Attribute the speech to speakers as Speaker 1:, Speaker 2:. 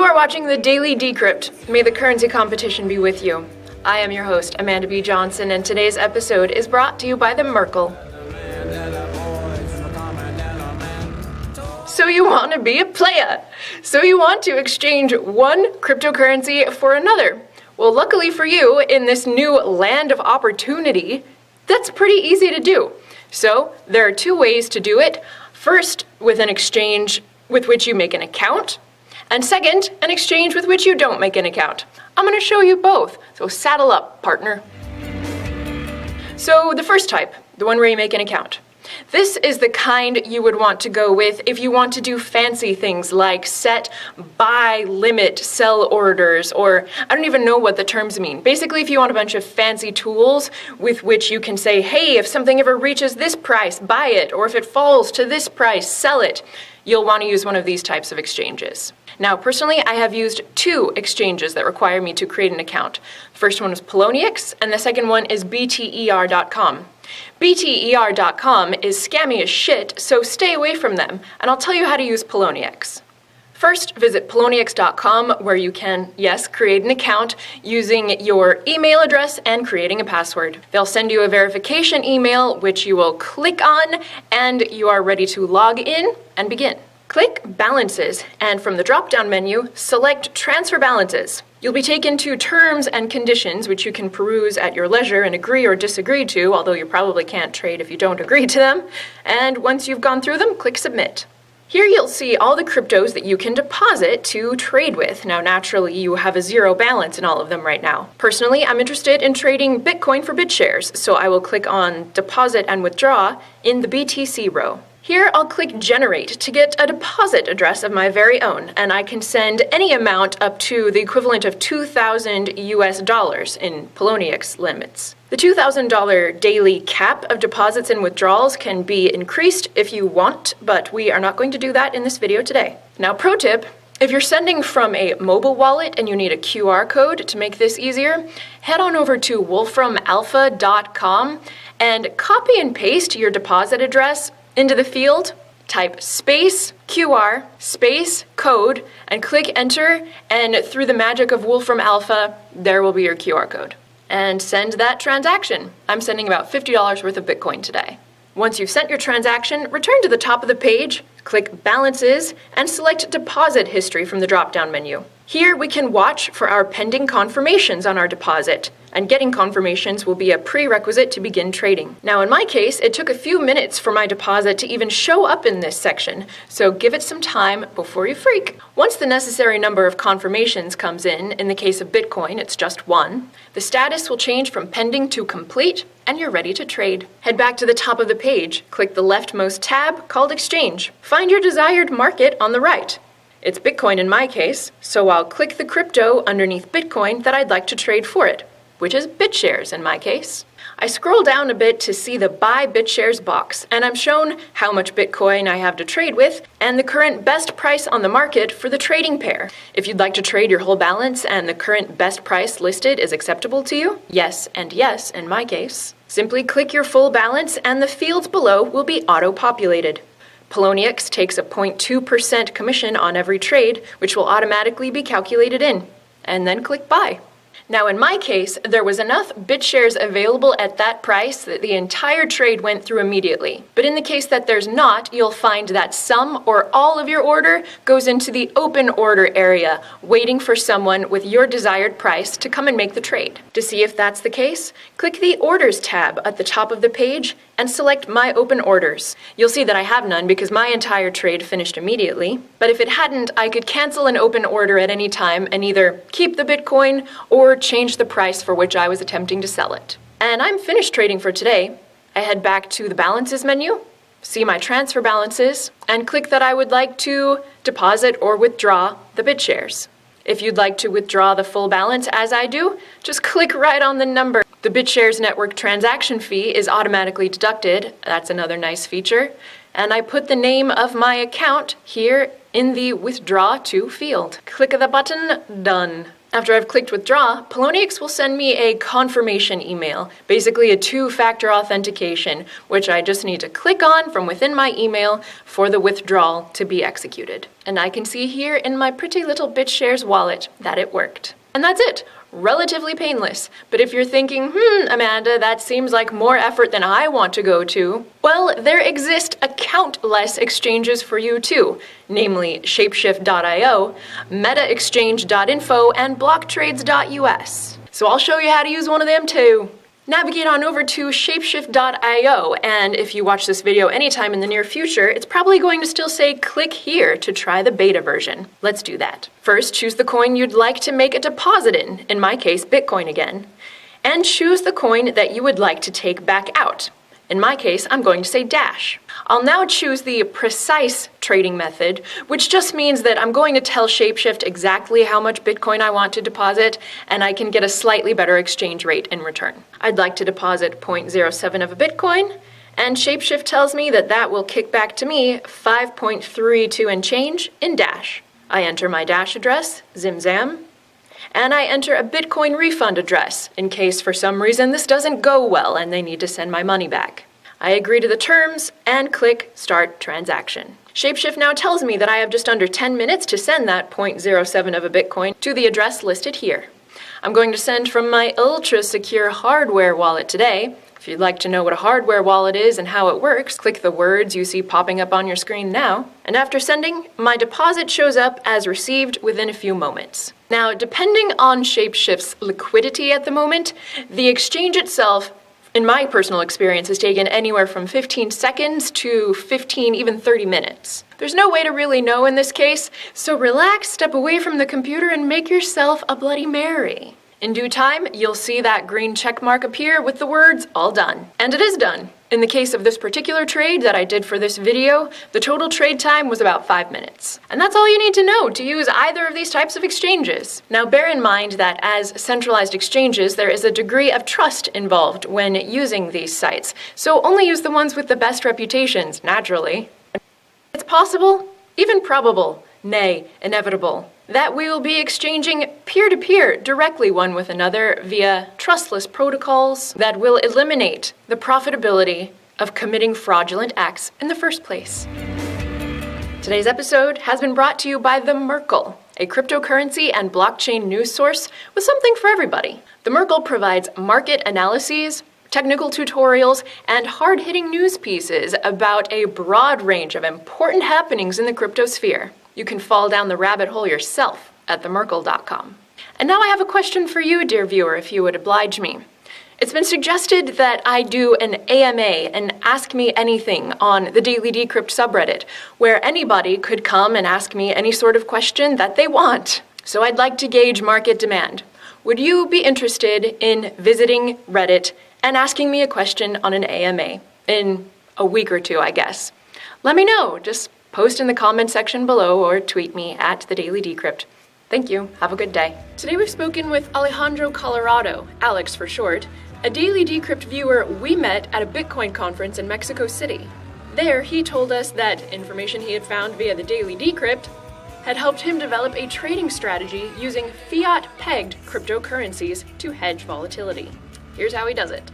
Speaker 1: You are watching the Daily Decrypt. May the currency competition be with you. I am your host, Amanda B. Johnson, and today's episode is brought to you by the Merkle. So you want to be a playa. So you want to exchange one cryptocurrency for another. Well, luckily for you, in this new land of opportunity, that's pretty easy to do. So there are two ways to do it. First, with an exchange with which you make an account. And second, an exchange with which you don't make an account. I'm going to show you both, so saddle up, partner. So the first type, the one where you make an account. This is the kind you would want to go with if you want to do fancy things like set, buy, limit, sell orders, or I don't even know what the terms mean. Basically, if you want a bunch of fancy tools with which you can say, hey, if something ever reaches this price, buy it, or if it falls to this price, sell it, you'll want to use one of these types of exchanges. Now, personally, I have used two exchanges that require me to create an account. The first one is Poloniex, and the second one is BTER.com. BTER.com is scammy as shit, so stay away from them, and I'll tell you how to use Poloniex. First, visit Poloniex.com, where you can, yes, create an account using your email address and creating a password. They'll send you a verification email, which you will click on, and you are ready to log in and begin. Click Balances, and from the drop-down menu, select Transfer Balances. You'll be taken to terms and conditions, which you can peruse at your leisure and agree or disagree to, although you probably can't trade if you don't agree to them. And once you've gone through them, click Submit. Here you'll see all the cryptos that you can deposit to trade with. Now, naturally, you have a zero balance in all of them right now. Personally, I'm interested in trading Bitcoin for BitShares, so I will click on Deposit and Withdraw in the BTC row. Here, I'll click Generate to get a deposit address of my very own, and I can send any amount up to the equivalent of $2,000 US in Poloniex limits. The $2,000 daily cap of deposits and withdrawals can be increased if you want, but we are not going to do that in this video today. Now, pro tip, if you're sending from a mobile wallet and you need a QR code to make this easier, head on over to wolframalpha.com and copy and paste your deposit address into the field, type space QR, space code, and click enter, and through the magic of Wolfram Alpha, there will be your QR code. And send that transaction. I'm sending about $50 worth of Bitcoin today. Once you've sent your transaction, return to the top of the page, click Balances, and select Deposit History from the drop-down menu. Here we can watch for our pending confirmations on our deposit, and getting confirmations will be a prerequisite to begin trading. Now, in my case, it took a few minutes for my deposit to even show up in this section, so give it some time before you freak. Once the necessary number of confirmations comes in the case of Bitcoin, it's just one, the status will change from pending to complete, and you're ready to trade. Head back to the top of the page, click the leftmost tab called Exchange. Find your desired market on the right. It's Bitcoin in my case, so I'll click the crypto underneath Bitcoin that I'd like to trade for it, which is BitShares in my case. I scroll down a bit to see the Buy BitShares box, and I'm shown how much Bitcoin I have to trade with and the current best price on the market for the trading pair. If you'd like to trade your whole balance and the current best price listed is acceptable to you, yes and yes in my case, simply click your full balance and the fields below will be auto-populated. Poloniex takes a 0.2% commission on every trade, which will automatically be calculated in, and then click Buy. Now, in my case, there was enough BitShares available at that price that the entire trade went through immediately. But in the case that there's not, you'll find that some or all of your order goes into the open order area, waiting for someone with your desired price to come and make the trade. To see if that's the case, click the Orders tab at the top of the page and select My Open Orders. You'll see that I have none because my entire trade finished immediately. But if it hadn't, I could cancel an open order at any time and either keep the Bitcoin or change the price for which I was attempting to sell it. And I'm finished trading for today. I head back to the Balances menu, see my transfer balances, and click that I would like to deposit or withdraw the BitShares. If you'd like to withdraw the full balance as I do, just click right on the number. The BitShares network transaction fee is automatically deducted. That's another nice feature. And I put the name of my account here in the Withdraw To field. Click the button, done. After I've clicked withdraw, Poloniex will send me a confirmation email, basically a two-factor authentication, which I just need to click on from within my email for the withdrawal to be executed. And I can see here in my pretty little BitShares wallet that it worked. And that's it. Relatively painless. But if you're thinking, Amanda, that seems like more effort than I want to go to, well, there exist accountless exchanges for you too, namely Shapeshift.io, MetaExchange.info, and BlockTrades.us. So I'll show you how to use one of them too. Navigate on over to Shapeshift.io, and if you watch this video anytime in the near future, it's probably going to still say click here to try the beta version. Let's do that. First, choose the coin you'd like to make a deposit in my case, Bitcoin again, and choose the coin that you would like to take back out. In my case, I'm going to say Dash. I'll now choose the precise trading method, which just means that I'm going to tell Shapeshift exactly how much Bitcoin I want to deposit, and I can get a slightly better exchange rate in return. I'd like to deposit 0.07 of a Bitcoin, and Shapeshift tells me that that will kick back to me 5.32 and change in Dash. I enter my Dash address, Zimzam, and I enter a Bitcoin refund address in case for some reason this doesn't go well and they need to send my money back. I agree to the terms and click Start Transaction. Shapeshift now tells me that I have just under 10 minutes to send that 0.07 of a Bitcoin to the address listed here. I'm going to send from my ultra-secure hardware wallet today. If you'd like to know what a hardware wallet is and how it works, click the words you see popping up on your screen now. And after sending, my deposit shows up as received within a few moments. Now, depending on Shapeshift's liquidity at the moment, the exchange itself, in my personal experience, has taken anywhere from 15 seconds to 15, even 30 minutes. There's no way to really know in this case, so relax, step away from the computer, and make yourself a Bloody Mary. In due time, you'll see that green check mark appear with the words, all done. And it is done. In the case of this particular trade that I did for this video, the total trade time was about 5 minutes. And that's all you need to know to use either of these types of exchanges. Now bear in mind that as centralized exchanges, there is a degree of trust involved when using these sites. So only use the ones with the best reputations, naturally. It's possible, even probable, nay, inevitable, that we will be exchanging peer-to-peer directly one with another via trustless protocols that will eliminate the profitability of committing fraudulent acts in the first place. Today's episode has been brought to you by The Merkle, a cryptocurrency and blockchain news source with something for everybody. The Merkle provides market analyses, technical tutorials, and hard-hitting news pieces about a broad range of important happenings in the crypto sphere. You can fall down the rabbit hole yourself at themerkle.com. And now I have a question for you, dear viewer, if you would oblige me. It's been suggested that I do an AMA, an Ask Me Anything, on the Daily Decrypt subreddit, where anybody could come and ask me any sort of question that they want. So I'd like to gauge market demand. Would you be interested in visiting Reddit and asking me a question on an AMA in a week or two, I guess? Let me know. Just post in the comment section below or tweet me at the Daily Decrypt. Thank you. Have a good day. Today we've spoken with Alejandro Colorado, Alex for short, a Daily Decrypt viewer we met at a Bitcoin conference in Mexico City. There, he told us that information he had found via the Daily Decrypt had helped him develop a trading strategy using fiat-pegged cryptocurrencies to hedge volatility. Here's how he does it.